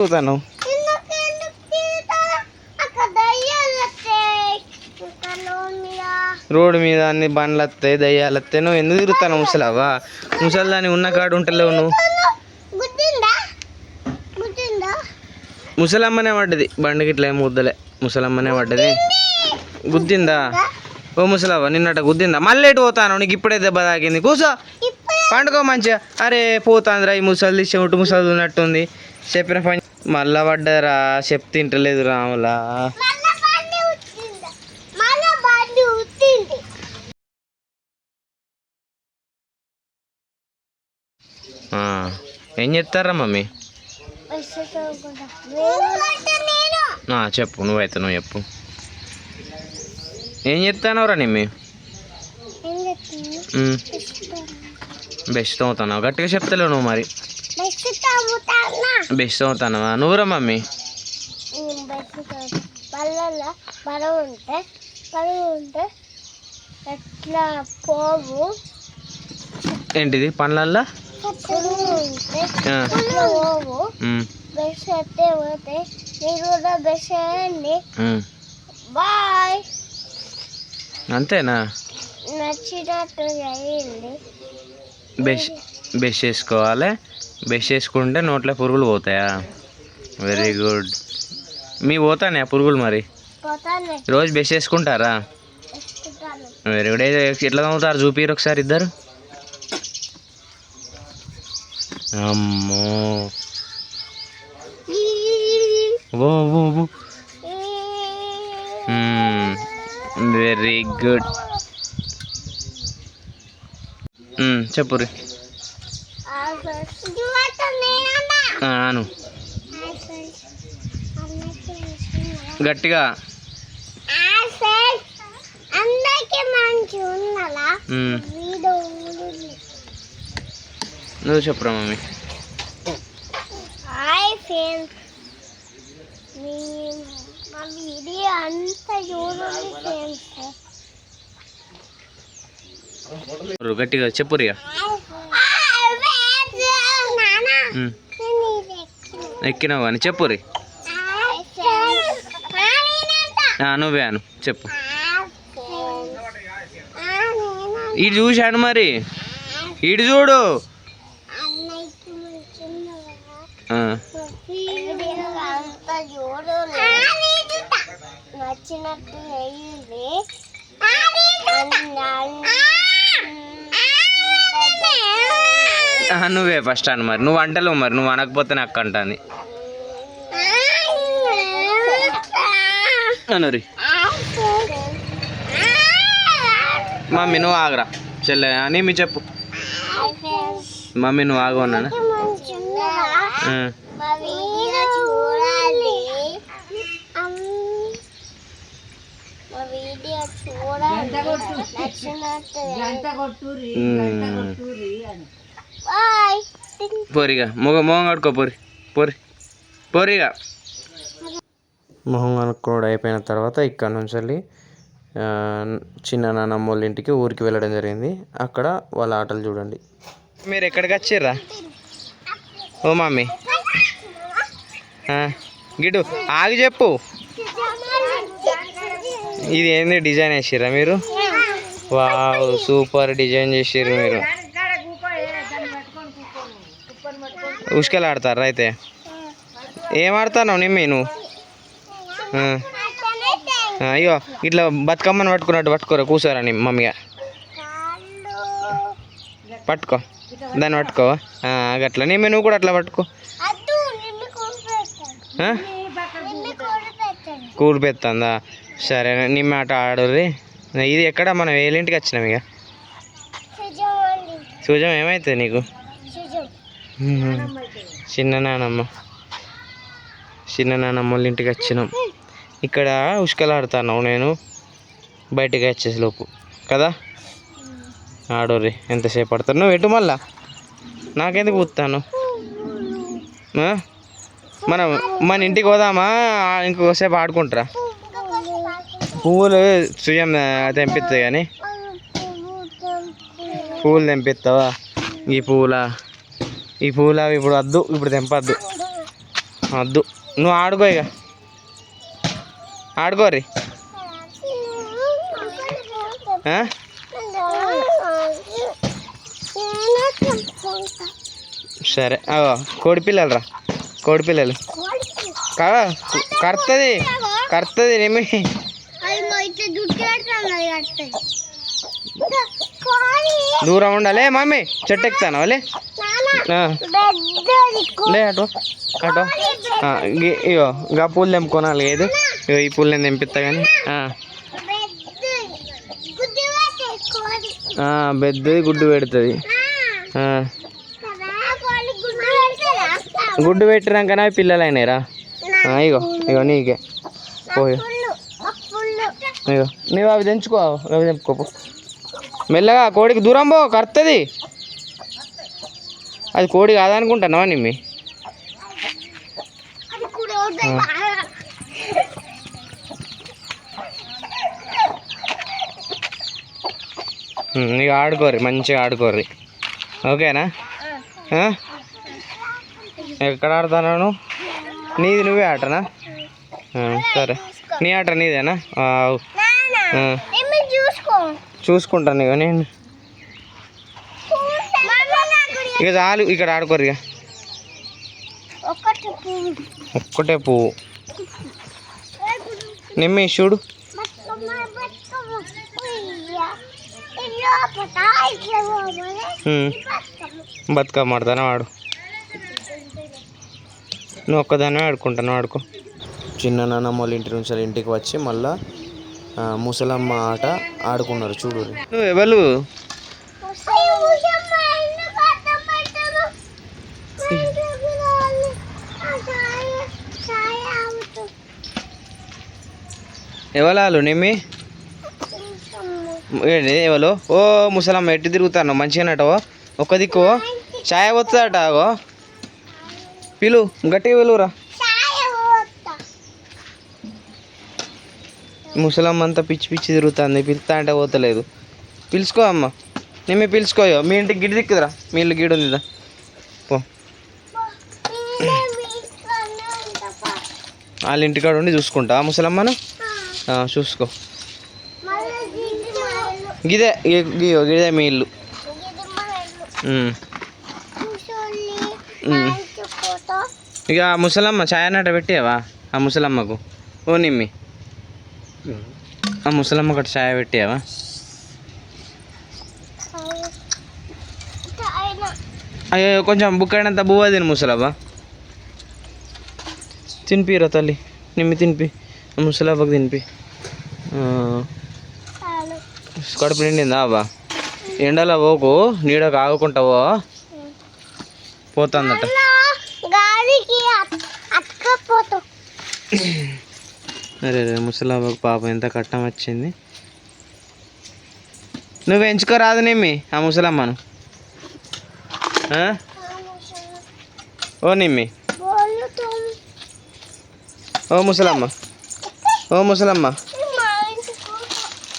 పోతాను రోడ్డు మీద అన్ని బండ్లు వస్తాయి దయ్యాలు వస్తాయి. నువ్వు ఎందుకు తిరుగుతాను ముసలావా? ముసలిదాన్ని ఉన్న కాడు ఉంటలేవు నువ్వు. ముసలమ్మనే పడ్డది బండికి ఇట్లా ఏమి ముద్దలే. ముసలమ్మనే పడ్డది. గుద్దిందా? ఓ ముసలావా నిన్నట గుద్దిందా? మళ్ళీ ఎటు పోతాను? నీకు ఇప్పుడే దెబ్బ తాకింది. కూర్చో పండుకో మంచిగా. అరే పోతాందిరా ఈ ముసలి చెవిటి ముసలి ఉన్నట్టుంది. చెప్పిన పని మళ్ళా పడ్డారా? చెప్తే తింటలేదు రాములా. ఏం చెప్తారా మమ్మీ? చెప్పు నువ్వైతే నువ్వు చెప్పు. ఏం చెప్తానవరా నిమ్మి? బెస్ట్ అవుతావు గట్టిగా చెప్తలేవు నువ్వు. మరి బెస్ట్ అవుతానవా నువ్వురా మమ్మీ? ఏంటిది పండ్లల్లా? అంతేనా? బెస్ట్ చేసుకోవాలి. బెస్ట్ చేసుకుంటే నోట్లో పురుగులు పోతాయా? Very good. మీ పోతానే పురుగులు మరి? రోజు బెస్ట్ చేసుకుంటారా? Very good. ఎట్లా తమ్ముతారు చూపిరు ఒకసారి ఇద్దరు. అమ్మో వెరీ గుడ్. చెప్పురి. అను గట్టిగా. నువ్వు చెప్పురా మమ్మీ. గట్టిగా చెప్పురిగా. ఎక్కినావు అని చెప్పురి. నువ్వే అను చెప్పు. ఇటు చూశాను మరి. ఇటు చూడు. నువ్వే ఫస్ట్ అను మరి. నువ్వు అంటలేవు మరి. నువ్వు అనకపోతే నాకు అంటాను. అనురి మమ్మీ నువ్వు ఆగరా చెల్లె అని మీ చెప్పు. మమ్మీ నువ్వు ఆగు అన్నాను. పోరిగా మొహం కడుక్కో పోరి పోరి పోరిగా. మొహం కనుక్కోవడం అయిపోయిన తర్వాత ఇక్కడ నుంచి వెళ్ళి చిన్న నాన్నమ్మ వాళ్ళ ఇంటికి ఊరికి వెళ్ళడం జరిగింది. అక్కడ వాళ్ళ ఆటలు చూడండి. మీరు ఎక్కడికి వచ్చిర్రా? ఓ మమ్మీ గిటు ఆగి చెప్పు. ఇది ఏంది డిజైన్ వేసిర్రా మీరు? వావ్ సూపర్ డిజైన్ చేసిర్రు మీరు. ఉసుకలు ఆడతారా అయితే? ఏం ఆడతావు నిమ్మి నువ్వు? అయ్యో ఇట్లా బతుకమ్మని పట్టుకున్నట్టు పట్టుకోరా. కూర్చోరా నీ మమ్మీగా. పట్టుకో దాన్ని పట్టుకో అట్లా. నిమ్మి నువ్వు కూడా అట్లా పట్టుకో. కూల్ పెత్తందా? సరే నిమ్మ ఆట ఆడుర్రి. ఇది ఎక్కడ మనం ఏలింటికి వచ్చినాం ఇక. సుజం ఏమవుతుంది నీకు? చిన్న నానమ్మ వాళ్ళ ఇంటికి వచ్చినాం. ఇక్కడ ఉష్కలు ఆడుతున్నావు. నేను బయటకు వచ్చేసి లోపు కదా. ఆడోర్రి ఎంతసేపు ఆడతాను. నువ్వు ఎటు మళ్ళా నాకెందుకు కూతాను? మన ఇంటికి పోదామా? ఇంకోసేపు ఆడుకుంటారా? పువ్వులు సుయం తెంపిస్తాయి కానీ పువ్వులు తెంపిస్తావా? ఈ పువ్వులా ఇప్పుడు వద్దు. ఇప్పుడు తెంపద్దు. వద్దు నువ్వు ఆడుకో ఇక ఆడుకోరి సరే కోడి పిల్లలు రా కోడి పిల్లలు కరుతుంది కరుతుంది నేమి దూరం ఉండాలి మమ్మీ చెట్టు ఎక్కుతాను లే లే అటు అటు ఇగో గా పూలు తెంపుకోనాలి లేదు ఇగో ఈ పూలు నేను తెంపిస్తా కానీ పెద్దది గుడ్డు పెడుతుంది గుడ్డు పెట్టినాకనే పిల్లలు అయినాయిరా ఇగో ఇగో నీకే పోయి ఇగో నీవు అవి తెంచుకో అవి తెంపుకోపో మెల్లగా కోడికి దూరం పో కరుతుంది అది కోడి కాదనుకుంటున్నావా నిమ్మి ఇక ఆడుకోర్రి మంచిగా ఆడుకోర్రి ఓకేనా ఎక్కడ ఆడుతున్నాను నీది నువ్వే ఆటనా సరే నీ ఆట నీదేనా చూసుకుంటాను ఇక నేను ఇక చాలు ఇక్కడ ఆడుకోరు ఇక ఒక్కటే పువ్వు నిమ్మి చూడు బతుకమ్మ ఆడతాను వాడు నువ్వు ఒక్కదాన్నే ఆడుకుంటాను ఆడుకో చిన్న నాన్నమ్మ వాళ్ళ ఇంటి నుంచి ఇంటికి వచ్చి మళ్ళా ముసలమ్మ ఆట ఆడుకున్నారు చూడు నువ్వు ఎవరు ఎవరు నిమ్మి ఎవరు ఓ ముసలమ్మ ఎట్టి తిరుగుతాను మంచిగానటవో ఒక దిక్కు ఛాయ వస్తుందట అగో పిలు గట్టిగా పిలువురా ముసలమ్మ అంతా పిచ్చి పిచ్చి తిరుగుతుంది పిలుస్తా అంటే పోతలేదు పిలుచుకో అమ్మ నిమ్మి పిలుచుకోయో మీ ఇంటికి గిడి దిక్కుదురా మీ ఇల్లు గిడి ఉందిదా పో వాళ్ళ ఇంటికాడ ఉండి చూసుకుంటా ముసలమ్మను చూసుకో గిదే గిదే మీ ఇల్లు ఇక ముసలమ్మ ఛాయనాట పెట్టావా ఆ ముసలమ్మకు ఓ నిమ్మి ఆ ముసలమ్మ ఒకటి ఛాయ పెట్టావా అయ్యో కొంచెం బుక్కడినంత బువ్వ తిను ముసలవ్వ తినిపిరా తల్లి నిమ్మి తినిపి ముసలవ్వకు తినిపి కడుపు నిండిందా అవ్వ ఎండలో పోకు నీడకు ఆగుకుంటావో పోతుందట అరే ముసలవ్వకు పాపం ఎంత కట్టం వచ్చింది నువ్వు ఎంచుకోరాదు నిమ్మి ఆ ముసలమ్మను ఓ నిమ్మి ఓ ముసలమ్మ ఓ ముసలమ్మ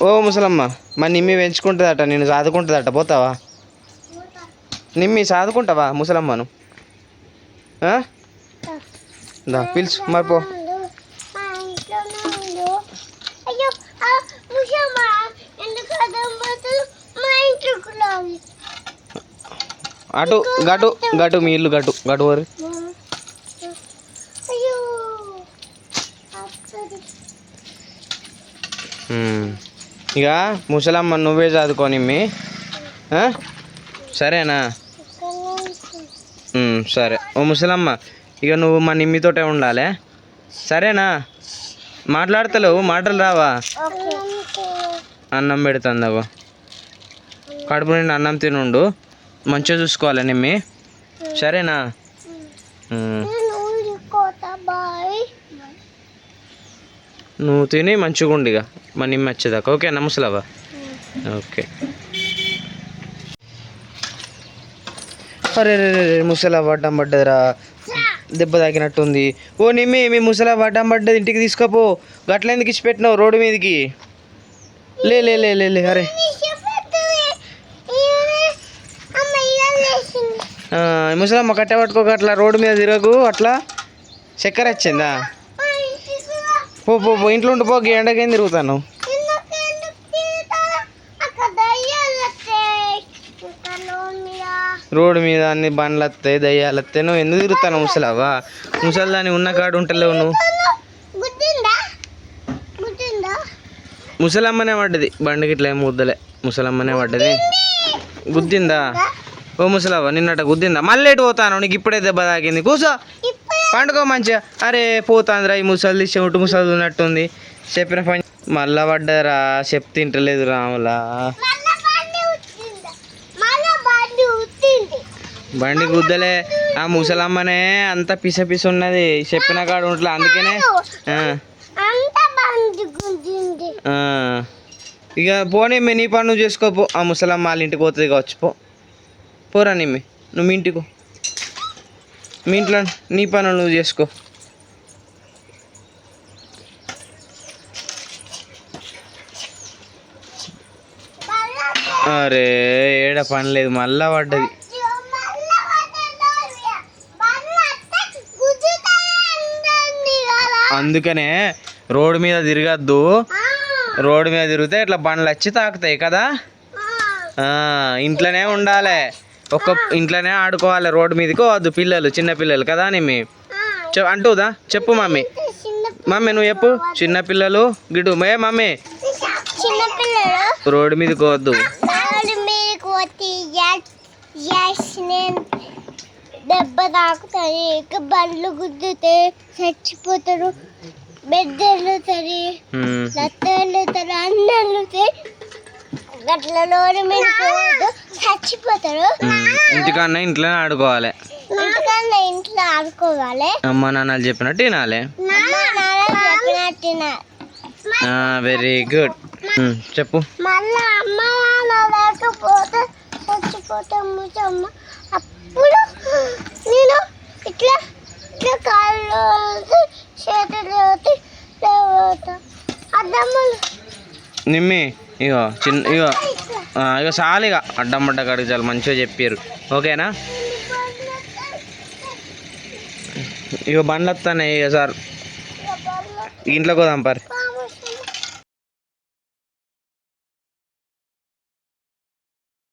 ఓ ముసలమ్మ మరి నిమ్మి పెంచుకుంటుందట నేను సాదుకుంటుందట పోతావా నిమ్మి సాదుకుంటావా ముసలమ్మను దా పిలుచు మరి పో అటు గటు గటు మీ ఇల్లు గటు గటు వరి ఇక ముసలమ్మ నువ్వే చదువుకోని మీ సరేనా సరే ఓ ముసలమ్మ ఇక నువ్వు మా నిమ్మితోటే ఉండాలి సరేనా మాట్లాడతలేవు మాటలు రావా అన్నం పెడుతుందవో కడుపు నిండి అన్నం తినుండు మంచిగా చూసుకోవాలి నిమ్మి సరేనా నువ్వు తిని మంచిగా ఉండు ఇక మా నిమ్మి వచ్చేదాకా ఓకేనా ముసలవ్వ ఓకే అరే రే ముసలవ్వ అడ్డం పడ్డదిరా దెబ్బ తాకినట్టుంది ఓ నిమ్మి మీ ముసలవ్వ అడ్డం పడ్డది ఇంటికి తీసుకపో గట్ల ఎందుకు ఇచ్చి పెట్టినావు రోడ్డు మీదకి లే లే లే లే లే అరే ముసలమ్మ కట్టె పట్టుకోక అట్లా రోడ్డు మీద తిరగకు అట్లా చక్కెర వచ్చిందా? పో పో పో, ఇంట్లో ఉండి పో, ఎండకేం తిరుగుతాను. రోడ్డు మీద అన్ని బండ్లు వస్తాయి, దయ్యాలు వస్తాయి, నువ్వు ఎందుకు తిరుగుతాను ముసలావా? ముసలిదాన్ని ఉన్న కాడు ఉంటలేవు నువ్వు. ముసలమ్మనే పడ్డది బండికి, ఇట్లా ఏం ముద్దలే, ముసలమ్మనే పడ్డది. గుద్దిందా? ఓ ముసలావా నిన్నట గుద్దిందా? మళ్ళీ ఎటు పోతాను? నీకు ఇప్పుడే దెబ్బ తాకింది, కూర్చో పండుకో మంచిగా. అరే పోతాందిరా ఈ ముసలి, చెవిటి ముసలి ఉన్నట్టుంది. చెప్పిన పని మళ్ళా పడ్డారా? చెప్తే తింటలేదు రాములా. బండి గుద్దలే, ఆ ముసలమ్మనే అంత పిస పిస ఉన్నది, చెప్పిన కాడు ఉంటలే, అందుకనే ఇక పోనీ నీ పని నువ్వు చేసుకోపో. ఆ ముసలమ్మ వాళ్ళ ఇంటికి పోతుంది కావచ్చు, పోరా నిమ్మి, నువ్వు మీ ఇంటికి, మీ ఇంట్లో నీ పనులు నువ్వు చేసుకో. అరే ఏడ పని లేదు, మళ్ళా పడ్డది. అందుకనే రోడ్డు మీద తిరగద్దు, రోడ్డు మీద తిరిగితే ఇట్లా బండ్లు వచ్చి తాకుతాయి కదా. ఇంట్లోనే ఉండాలి, ఇంట్లోనే ఆడుకోవాలి, రోడ్డు మీదకి వద్దు. పిల్లలు చిన్న పిల్లలు కదా నిమ్మి అంటుందా? చెప్పు మమ్మీ, మమ్మీ నువ్వు చెప్పు. చిన్నపిల్లలు గిడు మే మమ్మీ, రోడ్డు మీదకి వద్దు. దెబ్బ తాకుతుంది, బండ్లు గుద్దితే చచ్చిపోతారు, బెద్దెళ్ళుతుంది, లత్తెళ్ళుతారు, అన్నెళ్ళుతాయి, గట్లలోని మీద చచ్చిపోతారు. ఇంటికన్నా ఇంట్లోనే ఆడుకోవాలి, ఇంటికన్నా ఇంట్లో ఆడుకోవాలి. అమ్మ నాన్నలు చెప్పినట్టు వినాలి. వెరీ గుడ్, చెప్పు. మళ్ళీ అమ్మ నాన్న లేకపోతే చచ్చిపోతాము అమ్మ. అప్పుడు నేను ఇట్లా ఇట్లా కాళ్ళు చేతులు అద్దమ్మలు నిమ్మి ఇగో ఇగో చాలు, ఇక అడ్డం పడ్డ కాడికి చాలా మంచిగా చెప్పారు, ఓకేనా? ఇగో బండ్లు వస్తాయి ఇక సార్, ఇంట్లోకి పోదాం పరి.